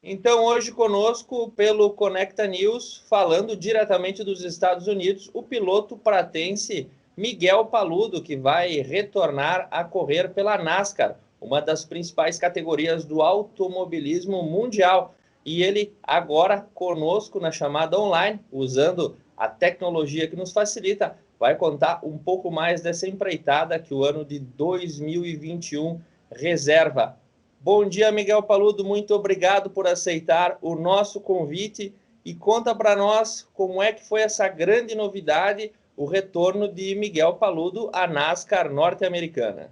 Então, hoje conosco, pelo Conecta News, falando diretamente dos Estados Unidos, o piloto pratense Miguel Paludo, que vai retornar a correr pela NASCAR, uma das principais categorias do automobilismo mundial. E ele agora conosco na chamada online, usando a tecnologia que nos facilita, vai contar um pouco mais dessa empreitada que o ano de 2021 reserva. Bom dia, Miguel Paludo, muito obrigado por aceitar o nosso convite e conta para nós como é que foi essa grande novidade, o retorno de Miguel Paludo à NASCAR norte-americana.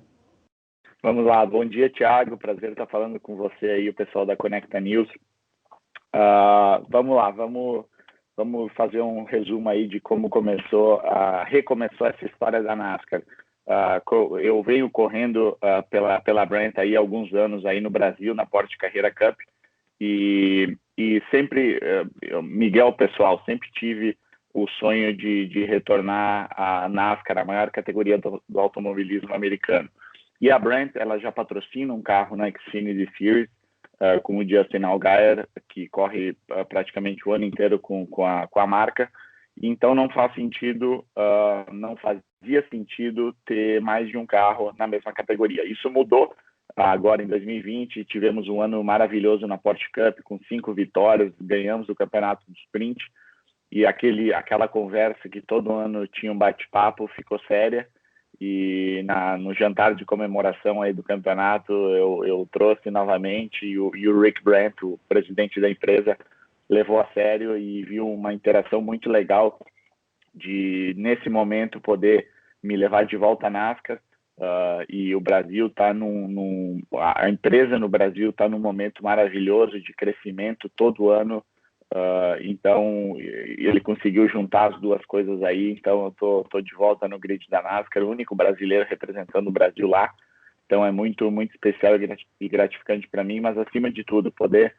Vamos lá, bom dia, Thiago, prazer estar falando com você aí, o pessoal da Conecta News. Vamos lá, vamos fazer um resumo aí de como recomeçou essa história da NASCAR. Eu venho correndo pela Brent aí há alguns anos aí no Brasil, na Porsche Carrera Cup, e sempre, Miguel, pessoal, sempre tive o sonho de retornar à NASCAR, a maior categoria do automobilismo americano. E a Brent, ela já patrocina um carro na Xfinity Series, com o Justin Allgaier, que corre praticamente o ano inteiro com a marca. Então não fazia sentido ter mais de um carro na mesma categoria. Isso mudou agora em 2020, tivemos um ano maravilhoso na Porsche Cup, com 5 vitórias, ganhamos o campeonato do sprint, e aquela conversa que todo ano tinha um bate-papo ficou séria. E no jantar de comemoração aí do campeonato, eu trouxe novamente, e o Rick Brandt, o presidente da empresa, levou a sério e viu uma interação muito legal de, nesse momento, poder me levar de volta à NASCAR. E o Brasil está a empresa no Brasil está num momento maravilhoso de crescimento todo ano. Então ele conseguiu juntar as duas coisas aí. Então eu tô de volta no grid da NASCAR, o único brasileiro representando o Brasil lá. Então é muito, muito especial e gratificante para mim, mas acima de tudo poder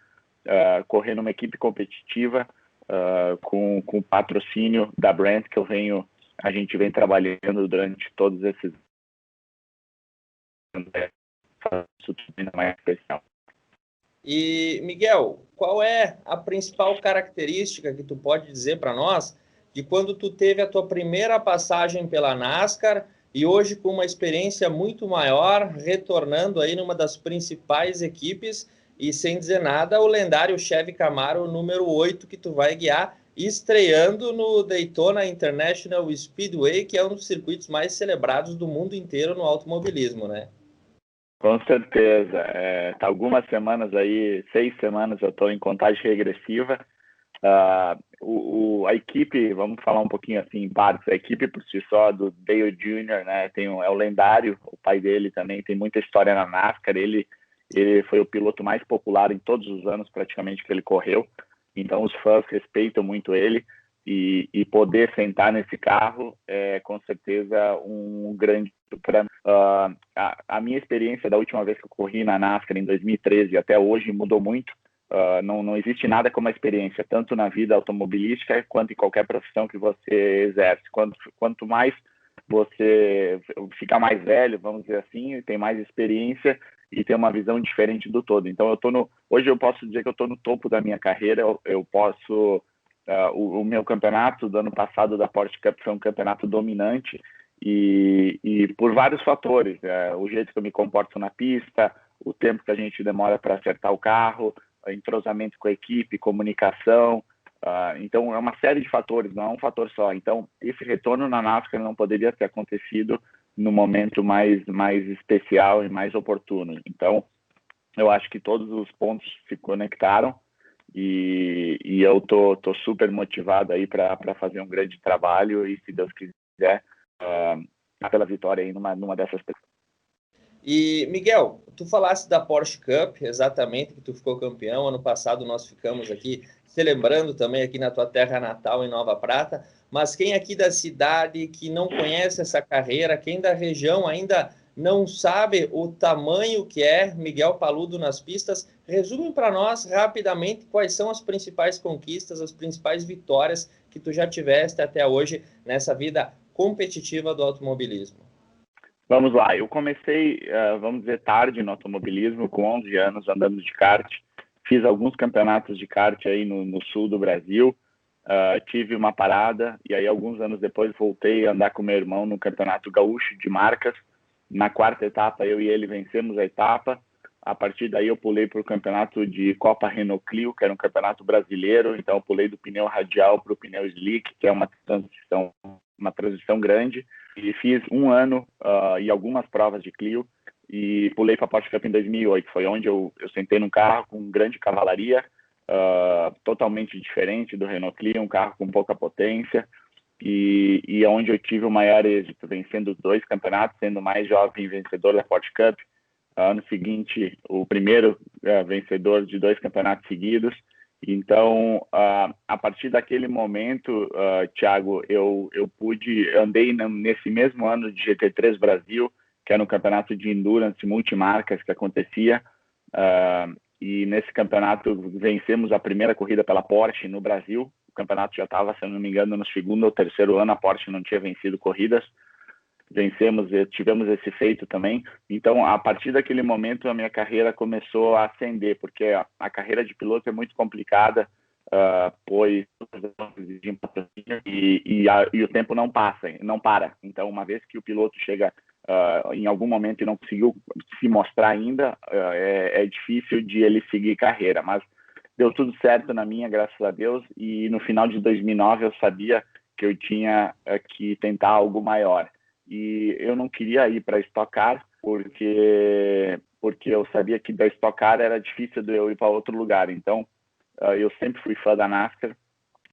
correr numa equipe competitiva com o patrocínio da Brent que a gente vem trabalhando durante todos esses anos. Isso tudo ainda mais especial. E, Miguel, qual é a principal característica que tu pode dizer para nós de quando tu teve a tua primeira passagem pela NASCAR e hoje com uma experiência muito maior, retornando aí numa das principais equipes e, sem dizer nada, o lendário Chevy Camaro número 8 que tu vai guiar, estreando no Daytona International Speedway, que é um dos circuitos mais celebrados do mundo inteiro no automobilismo, né? Com certeza. Tá algumas semanas aí, 6 semanas, eu estou em contagem regressiva. A equipe, vamos falar um pouquinho assim em partes, a equipe por si só, do Dale Jr., né, é o lendário, o pai dele também tem muita história na NASCAR, ele foi o piloto mais popular em todos os anos praticamente que ele correu, então os fãs respeitam muito ele, e poder sentar nesse carro é com certeza um grande para a minha experiência da última vez que eu corri na NASCAR em 2013 até hoje mudou muito. Não existe nada como a experiência, tanto na vida automobilística quanto em qualquer profissão que você exerce. Quanto mais você fica mais velho, vamos dizer assim, tem mais experiência e tem uma visão diferente do todo. Então, hoje eu posso dizer que eu estou no topo da minha carreira. Eu posso... o meu campeonato do ano passado da Porsche Cup foi um campeonato dominante e por vários fatores. O jeito que eu me comporto na pista, o tempo que a gente demora para acertar o carro, entrosamento com a equipe, comunicação. Então, é uma série de fatores, não é um fator só. Então, esse retorno na NASCAR não poderia ter acontecido no momento mais especial e mais oportuno. Então, eu acho que todos os pontos se conectaram e eu tô super motivado aí para fazer um grande trabalho e, se Deus quiser, pela vitória aí numa dessas. E, Miguel, tu falaste da Porsche Cup, exatamente, que tu ficou campeão. Ano passado nós ficamos aqui celebrando também aqui na tua terra natal, em Nova Prata. Mas quem aqui da cidade que não conhece essa carreira, quem da região ainda não sabe o tamanho que é Miguel Paludo nas pistas, resume para nós rapidamente quais são as principais conquistas, as principais vitórias que tu já tiveste até hoje nessa vida competitiva do automobilismo. Vamos lá, eu comecei, vamos dizer, tarde no automobilismo, com 11 anos, andando de kart. fiz alguns campeonatos de kart aí no sul do Brasil, tive uma parada, e aí alguns anos depois voltei a andar com meu irmão no Campeonato Gaúcho de Marcas. Na quarta etapa, eu e ele vencemos a etapa. A partir daí eu pulei para o campeonato de Copa Renault Clio, que era um campeonato brasileiro, então eu pulei do pneu radial para o pneu slick, que é uma transição grande, e fiz um ano e algumas provas de Clio, e pulei para a Porsche Cup em 2008, foi onde eu sentei num carro com grande cavalaria, totalmente diferente do Renault Clio, um carro com pouca potência, e onde eu tive o maior êxito, vencendo 2 campeonatos, sendo o mais jovem vencedor da Porsche Cup. Ano seguinte, o primeiro vencedor de 2 campeonatos seguidos. Então, a partir daquele momento, Thiago, eu andei nesse mesmo ano de GT3 Brasil, que era um campeonato de endurance multimarcas que acontecia, e nesse campeonato vencemos a primeira corrida pela Porsche no Brasil. O campeonato já estava, se eu não me engano, no segundo ou terceiro ano, a Porsche não tinha vencido corridas. Vencemos, tivemos esse feito também. Então, a partir daquele momento, a minha carreira começou a ascender, porque a carreira de piloto é muito complicada, pois e o tempo não para. Então, uma vez que o piloto chega em algum momento e não conseguiu se mostrar ainda, é difícil de ele seguir carreira. Mas deu tudo certo na minha, graças a Deus, e no final de 2009 eu sabia que eu tinha que tentar algo maior. E eu não queria ir para Stock Car, porque eu sabia que da Stock Car era difícil de eu ir para outro lugar. Então, eu sempre fui fã da NASCAR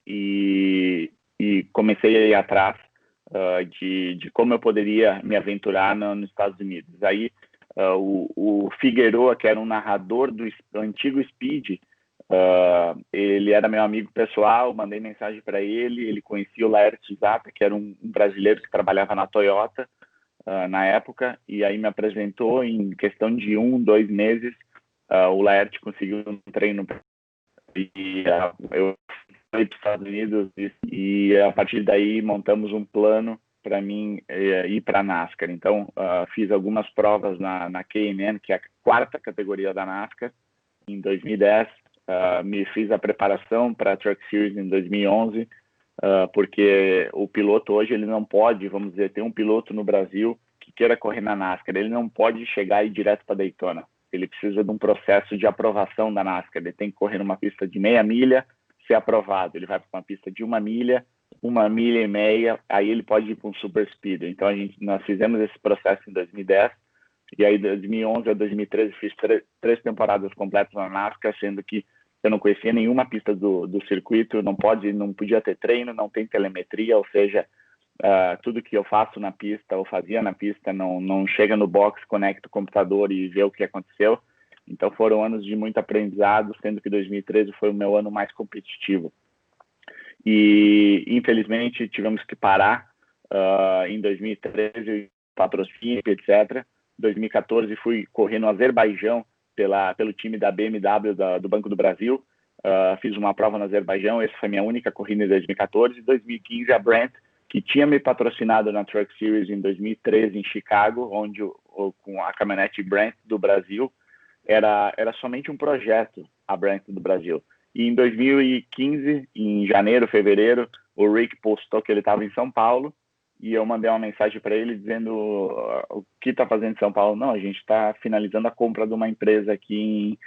e comecei a ir atrás de como eu poderia me aventurar nos Estados Unidos. Aí, o Figueroa, que era um narrador do antigo Speed, ele era meu amigo pessoal, mandei mensagem para ele conhecia o Laerte Zappa, que era um brasileiro que trabalhava na Toyota na época, e aí me apresentou em questão de 2 meses. O Laerte conseguiu um treino e eu fui para os Estados Unidos e a partir daí montamos um plano para mim ir para a NASCAR. Então, fiz algumas provas na K&N, que é a 4ª categoria da NASCAR, em 2010. Me fiz a preparação para a Truck Series em 2011, porque o piloto hoje ele não pode, vamos dizer, tem um piloto no Brasil que queira correr na NASCAR, ele não pode chegar e ir direto para Daytona. Ele precisa de um processo de aprovação da NASCAR. Ele tem que correr numa pista de meia milha, ser aprovado. Ele vai para uma pista de 1 milha, 1,5 milha, aí ele pode ir para um super speed. Então nós fizemos esse processo em 2010. E aí, de 2011 a 2013, fiz 3 temporadas completas na NASCAR, sendo que eu não conhecia nenhuma pista do circuito, não podia ter treino, não tem telemetria, ou seja, tudo que eu faço na pista, ou fazia na pista, não chega no box, conecta o computador e vê o que aconteceu. Então foram anos de muito aprendizado, sendo que 2013 foi o meu ano mais competitivo. E, infelizmente, tivemos que parar em 2013, patrocínio, etc. 2014 fui correr no Azerbaijão pelo time da BMW do Banco do Brasil. Fiz uma prova no Azerbaijão, essa foi minha única corrida em 2014. Em 2015, a Brent, que tinha me patrocinado na Truck Series em 2013 em Chicago, onde com a caminhonete Brent do Brasil, era somente um projeto, a Brent do Brasil. E em 2015, em janeiro, fevereiro, o Rick postou que ele estava em São Paulo, e eu mandei uma mensagem para ele dizendo o que está fazendo em São Paulo. Não, a gente está finalizando a compra de uma empresa aqui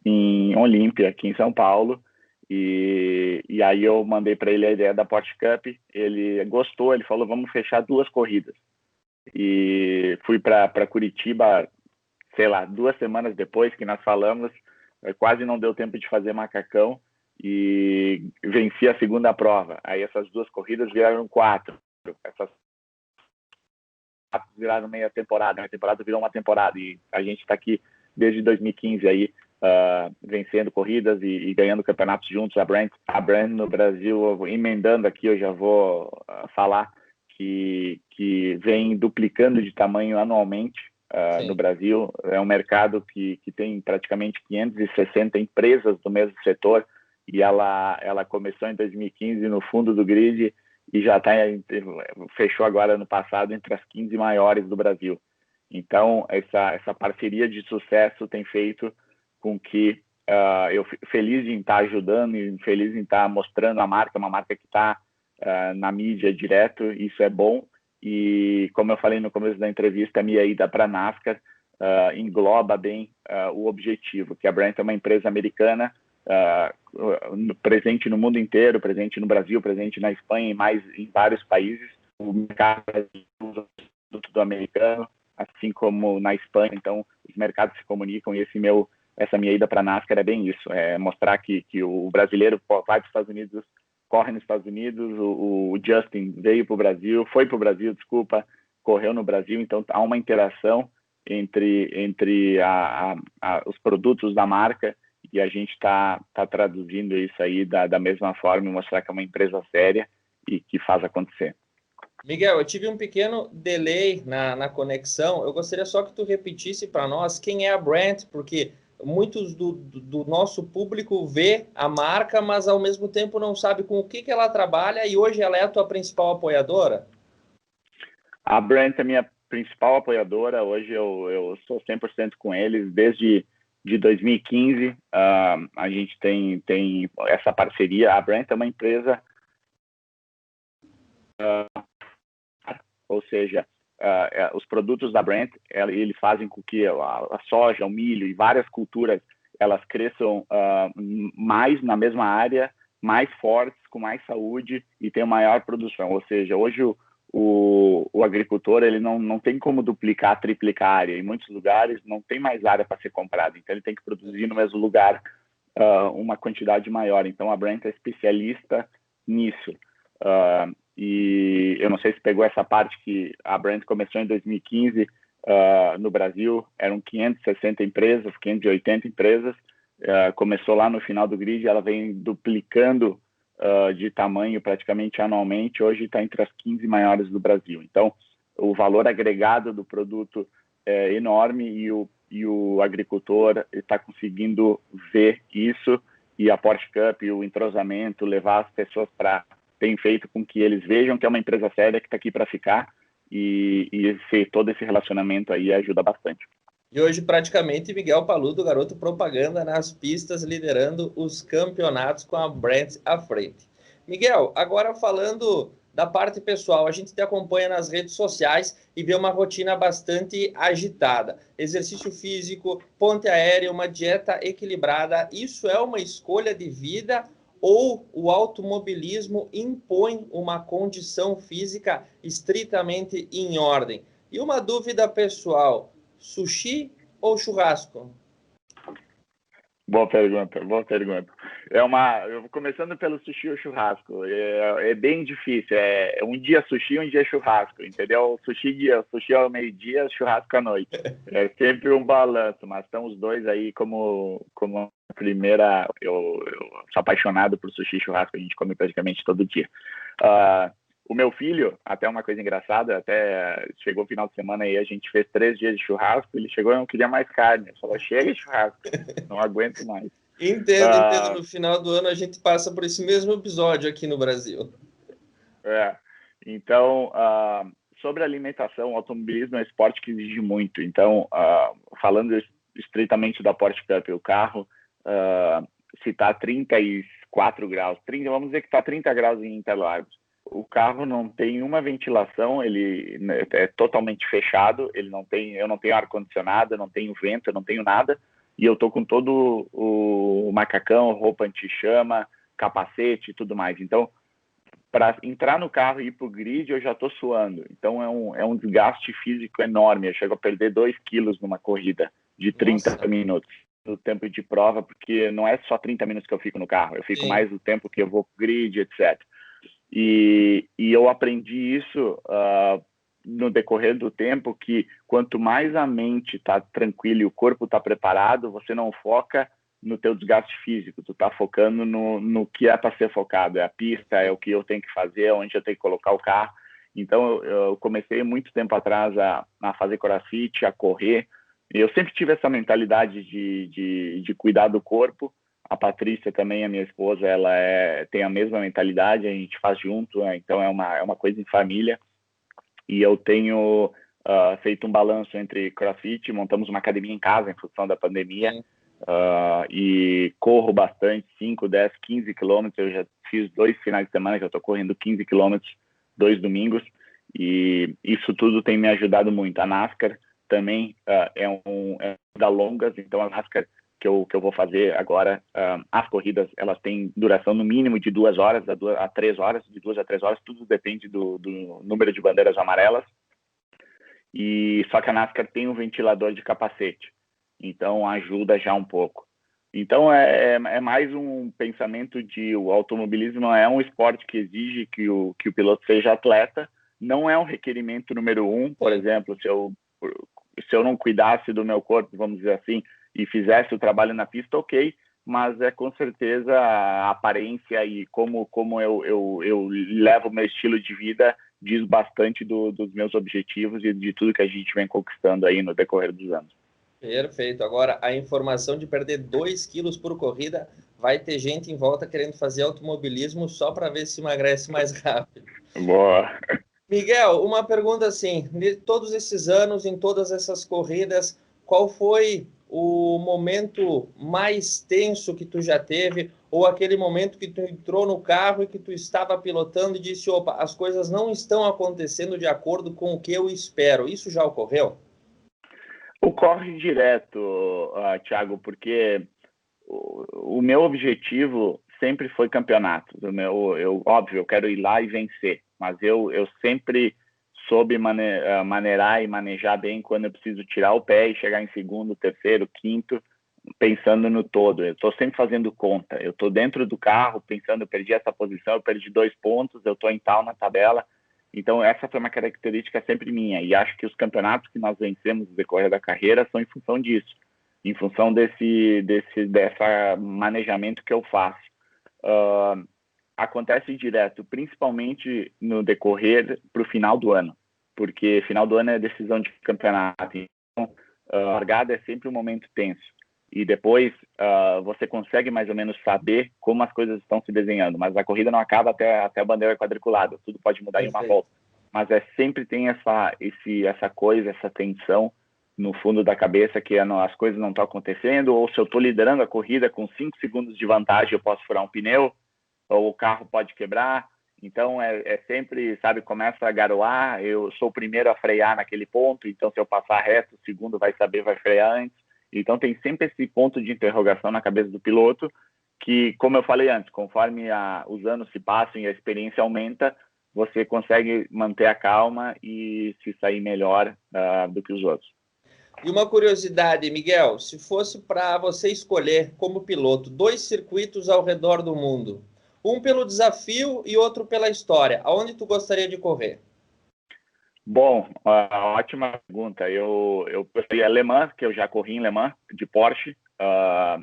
em Olímpia, aqui em São Paulo. E aí eu mandei para ele a ideia da Porsche Cup. Ele gostou, ele falou, vamos fechar 2 corridas. E fui para Curitiba, sei lá, 2 semanas depois que nós falamos, quase não deu tempo de fazer macacão e venci a segunda prova. Aí essas 2 corridas viraram 4. Essas viraram meia temporada, a temporada virou uma temporada, e a gente está aqui desde 2015 aí, vencendo corridas e ganhando campeonatos juntos. A Brent no Brasil, emendando aqui, eu já vou falar que vem duplicando de tamanho anualmente no Brasil. É um mercado que tem praticamente 560 empresas do mesmo setor, e ela começou em 2015 no fundo do grid, e já fechou agora no passado entre as 15 maiores do Brasil. Então, essa parceria de sucesso tem feito com que eu feliz em estar ajudando e feliz em estar mostrando a marca, uma marca que está na mídia direto, isso é bom. E como eu falei no começo da entrevista, a minha ida para a NASCAR engloba bem o objetivo, que a Brandt é uma empresa americana presente no mundo inteiro, presente no Brasil, presente na Espanha e mais em vários países. O mercado usa o produto do americano, assim como na Espanha, então os mercados se comunicam e essa minha ida para a NASCAR é bem isso, é mostrar que o brasileiro vai para os Estados Unidos, corre nos Estados Unidos, o Justin veio para o Brasil, foi para o Brasil, desculpa, correu no Brasil, então há uma interação entre os produtos da marca e a gente está traduzindo isso aí da mesma forma e mostrar que é uma empresa séria e que faz acontecer. Miguel, eu tive um pequeno delay na conexão. Eu gostaria só que tu repetisse para nós quem é a Brandt, porque muitos do nosso público vê a marca, mas ao mesmo tempo não sabe com o que ela trabalha, e hoje ela é a tua principal apoiadora? A Brandt é minha principal apoiadora. Hoje eu sou 100% com eles desde 2015. A gente tem essa parceria. A Brandt é uma empresa, ou seja, os produtos da Brandt, eles fazem com que a soja, o milho e várias culturas elas cresçam mais na mesma área, mais fortes, com mais saúde e tenham maior produção. Ou seja, hoje o agricultor ele não tem como duplicar, triplicar a área. Em muitos lugares não tem mais área para ser comprada, então ele tem que produzir no mesmo lugar uma quantidade maior. Então a Brandt é especialista nisso. E eu não sei se pegou essa parte que a Brandt começou em 2015 no Brasil, eram 560 empresas, 580 empresas, começou lá no final do grid, ela vem duplicando de tamanho praticamente anualmente, hoje está entre as 15 maiores do Brasil. Então, o valor agregado do produto é enorme e o agricultor está conseguindo ver isso, e a Porsche Cup, o entrosamento, levar as pessoas para... tem feito com que eles vejam que é uma empresa séria que está aqui para ficar e todo esse relacionamento aí ajuda bastante. E hoje, praticamente, Miguel Paludo, garoto propaganda nas pistas, liderando os campeonatos com a Brandt à frente. Miguel, agora falando da parte pessoal, a gente te acompanha nas redes sociais e vê uma rotina bastante agitada. Exercício físico, ponte aérea, uma dieta equilibrada. Isso é uma escolha de vida ou o automobilismo impõe uma condição física estritamente em ordem? E uma dúvida pessoal, sushi ou churrasco? Boa pergunta, boa pergunta. Começando pelo sushi ou churrasco, é bem difícil. Um dia sushi, um dia churrasco, entendeu? Sushi ao meio-dia, churrasco à noite. É sempre um balanço, mas estão os dois aí como a primeira. Eu sou apaixonado por sushi e churrasco, a gente come praticamente todo dia. O meu filho, até uma coisa engraçada, até chegou o final de semana e a gente fez 3 dias de churrasco, ele chegou e não queria mais carne, ele falou, chega de churrasco, não aguento mais. Entendo, no final do ano a gente passa por esse mesmo episódio aqui no Brasil. Então, sobre alimentação, o automobilismo é um esporte que exige muito, então, falando estritamente da Porsche Cup, o carro, se está 34 graus, vamos dizer que está 30 graus em Interlagos, o carro não tem uma ventilação, ele é totalmente fechado, eu não tenho ar-condicionado, eu não tenho vento, eu não tenho nada, e eu tô com todo o macacão, roupa anti-chama, capacete e tudo mais. Então, para entrar no carro e ir pro grid, eu já tô suando. Então, é um desgaste físico enorme. Eu chego a perder 2 quilos numa corrida de 30 minutos no tempo de prova, porque não é só 30 minutos que eu fico no carro, eu fico mais o tempo que eu vou pro grid, etc. E eu aprendi isso no decorrer do tempo, que quanto mais a mente está tranquila e o corpo está preparado, você não foca no teu desgaste físico, tu está focando no que é para ser focado, é a pista, é o que eu tenho que fazer, é onde eu tenho que colocar o carro. Então eu comecei muito tempo atrás a fazer crossfit, a correr, e eu sempre tive essa mentalidade de cuidar do corpo. A Patrícia também, a minha esposa, ela tem a mesma mentalidade, a gente faz junto, então é uma coisa em família. E eu tenho feito um balanço entre CrossFit, montamos uma academia em casa em função da pandemia, e corro bastante, 5, 10, 15 quilômetros. Eu já fiz 2 finais de semana que eu estou correndo 15 quilômetros, 2 domingos, e isso tudo tem me ajudado muito. A NASCAR também é da longas, então a NASCAR que eu vou fazer agora, as corridas, elas têm duração no mínimo de 2 horas a 3 horas, de 2 a 3 horas, tudo depende do número de bandeiras amarelas. E só que a NASCAR tem um ventilador de capacete, então ajuda já um pouco. Então é mais um pensamento de o automobilismo não é um esporte que exige que o piloto seja atleta, não é um requerimento número 1, por exemplo, se eu não cuidasse do meu corpo, vamos dizer assim, e fizesse o trabalho na pista, ok, mas é com certeza a aparência e como eu levo o meu estilo de vida diz bastante dos meus objetivos e de tudo que a gente vem conquistando aí no decorrer dos anos. Perfeito. Agora, a informação de perder 2 quilos por corrida, vai ter gente em volta querendo fazer automobilismo só para ver se emagrece mais rápido. Boa. Miguel, uma pergunta assim, de todos esses anos, em todas essas corridas, qual foi o momento mais tenso que tu já teve, ou aquele momento que tu entrou no carro e que tu estava pilotando e disse, opa, as coisas não estão acontecendo de acordo com o que eu espero. Isso já ocorreu? Ocorre direto, Thiago, porque o meu objetivo sempre foi campeonato. Óbvio, eu quero ir lá e vencer, mas eu sempre soube maneirar e manejar bem quando eu preciso tirar o pé e chegar em segundo, terceiro, quinto, pensando no todo. Eu estou sempre fazendo conta. Eu estou dentro do carro pensando, eu perdi essa posição, eu perdi 2 pontos, eu estou em tal na tabela. Então, essa foi uma característica sempre minha. E acho que os campeonatos que nós vencemos no decorrer da carreira são em função disso, em função desse manejamento que eu faço. Acontece direto, principalmente no decorrer para o final do ano, porque final do ano é decisão de campeonato. Então, a largada é sempre um momento tenso. E depois você consegue mais ou menos saber como as coisas estão se desenhando, mas a corrida não acaba até a bandeira quadriculada, tudo pode mudar em uma volta. Mas sempre tem essa coisa, essa tensão no fundo da cabeça que as coisas não estão acontecendo, ou se eu estou liderando a corrida com 5 segundos de vantagem, eu posso furar um pneu, ou o carro pode quebrar. Então sempre, sabe, começa a garoar, eu sou o primeiro a frear naquele ponto, então se eu passar reto, o segundo vai frear antes. Então tem sempre esse ponto de interrogação na cabeça do piloto que, como eu falei antes, conforme os anos se passam e a experiência aumenta, você consegue manter a calma e se sair melhor do que os outros. E uma curiosidade, Miguel, se fosse para você escolher como piloto 2 circuitos ao redor do mundo, um pelo desafio e outro pela história, aonde tu gostaria de correr? Bom, ótima pergunta. Eu fui a Le Mans, que eu já corri em Le Mans, de Porsche.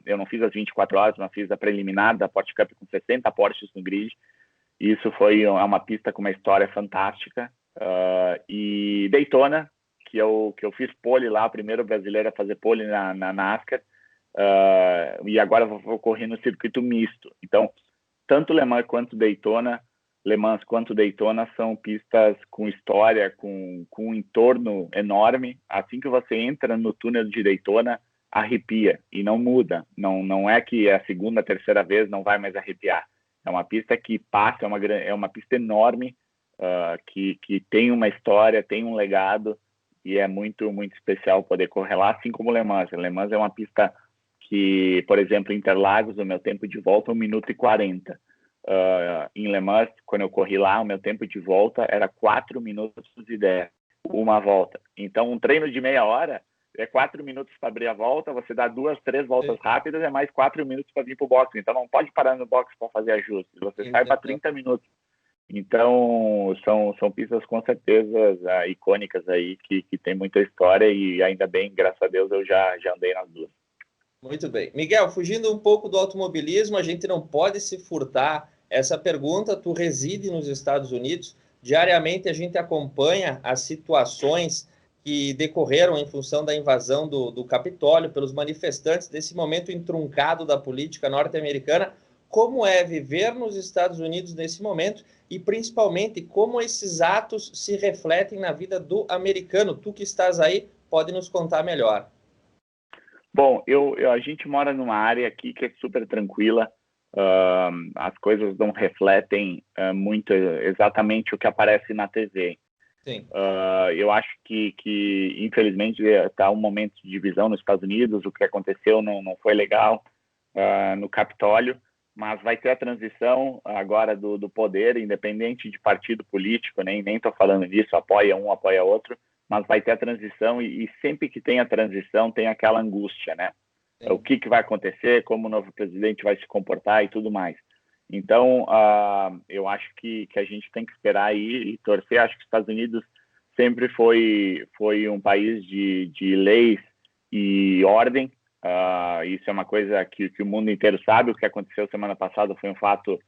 Eu não fiz as 24 horas, mas fiz a preliminar da Porsche Cup com 60 Porsches no grid. Isso foi uma pista com uma história fantástica. E Daytona, que eu fiz pole lá, o primeiro brasileiro a fazer pole na NASCAR. E agora vou correr no circuito misto. Então, tanto Le Mans quanto Daytona são pistas com história, com um entorno enorme. Assim que você entra no túnel de Daytona, arrepia e não muda. Não é que a segunda, terceira vez não vai mais arrepiar. É uma pista que passa, é uma pista enorme, que tem uma história, tem um legado, e é muito, muito especial poder correr lá, assim como Le Mans. Le Mans é uma pista que, por exemplo, Interlagos, o meu tempo de volta é 1 minuto e 40. Em Le Mans, quando eu corri lá, o meu tempo de volta era 4 minutos e 10, uma volta. Então, um treino de meia hora é 4 minutos para abrir a volta, você dá 2, 3 voltas rápidas, é mais 4 minutos para vir para o box. Então, não pode parar no box para fazer ajustes, você sai para 30 minutos. Então, são pistas com certeza icônicas aí, que tem muita história e ainda bem, graças a Deus, eu já andei nas duas. Muito bem. Miguel, fugindo um pouco do automobilismo, a gente não pode se furtar essa pergunta. Tu reside nos Estados Unidos. Diariamente a gente acompanha as situações que decorreram em função da invasão do Capitólio pelos manifestantes, desse momento entroncado da política norte-americana. Como é viver nos Estados Unidos nesse momento e, principalmente, como esses atos se refletem na vida do americano? Tu que estás aí, pode nos contar melhor. Bom, a gente mora numa área aqui que é super tranquila. As coisas não refletem muito exatamente o que aparece na TV. Sim. Eu acho que infelizmente, está um momento de divisão nos Estados Unidos. O que aconteceu não foi legal no Capitólio, mas vai ter a transição agora do poder, independente de partido político, nem estou falando disso, apoia um, apoia outro, mas vai ter a transição e sempre que tem a transição tem aquela angústia, né? Sim. O que vai acontecer, como o novo presidente vai se comportar e tudo mais. Então, eu acho que a gente tem que esperar aí e torcer. Acho que os Estados Unidos sempre foi um país de leis e ordem. Isso é uma coisa que o mundo inteiro sabe. O que aconteceu semana passada foi um fato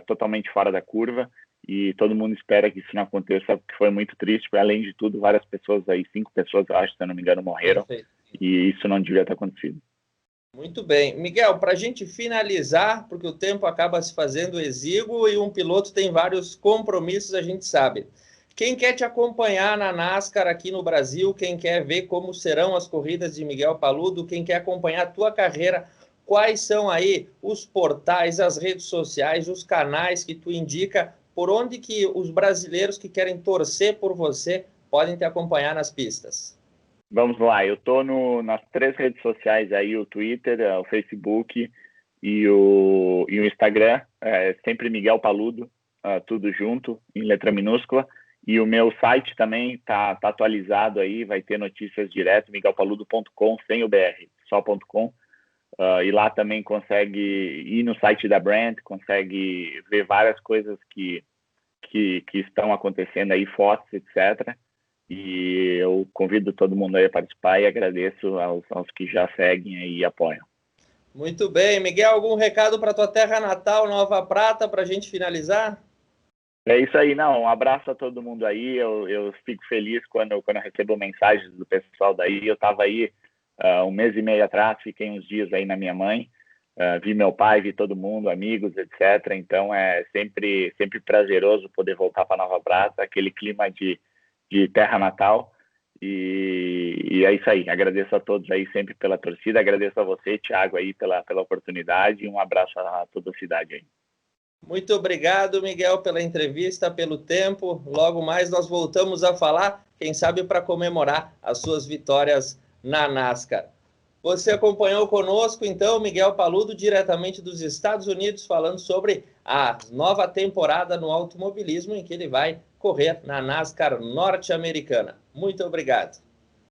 totalmente fora da curva e todo mundo espera que isso não aconteça, porque foi muito triste. Além de tudo, várias pessoas aí, 5 pessoas, eu acho, se eu não me engano, morreram. Perfeito. E isso não devia ter acontecido. Muito bem. Miguel, para a gente finalizar, porque o tempo acaba se fazendo exíguo e um piloto tem vários compromissos, a gente sabe. Quem quer te acompanhar na NASCAR aqui no Brasil, quem quer ver como serão as corridas de Miguel Paludo, quem quer acompanhar a tua carreira, quais são aí os portais, as redes sociais, os canais que tu indica, por onde que os brasileiros que querem torcer por você podem te acompanhar nas pistas? Vamos lá, eu estou nas 3 redes sociais aí, o Twitter, o Facebook e o Instagram, sempre Miguel Paludo, tudo junto, em letra minúscula. E o meu site também tá atualizado aí, vai ter notícias direto, miguelpaludo.com, sem o BR, só .com. E lá também consegue ir no site da Brand, consegue ver várias coisas que estão acontecendo aí, fotos, etc. E eu convido todo mundo aí a participar e agradeço aos que já seguem aí e apoiam. Muito bem. Miguel, algum recado para tua terra natal, Nova Prata, para a gente finalizar? É isso aí, não. Um abraço a todo mundo aí. Eu fico feliz quando eu recebo mensagens do pessoal daí. Eu estava aí 1 mês e meio atrás, fiquei uns dias aí na minha mãe, vi meu pai, vi todo mundo, amigos, etc. Então é sempre prazeroso poder voltar para Nova Prata, aquele clima de terra natal. E é isso aí. Agradeço a todos aí sempre pela torcida. Agradeço a você, Thiago, aí pela oportunidade. E um abraço a toda a cidade aí. Muito obrigado, Miguel, pela entrevista, pelo tempo. Logo mais nós voltamos a falar, quem sabe para comemorar as suas vitórias na NASCAR. Você acompanhou conosco, então, Miguel Paludo, diretamente dos Estados Unidos, falando sobre a nova temporada no automobilismo em que ele vai correr na NASCAR norte-americana. Muito obrigado.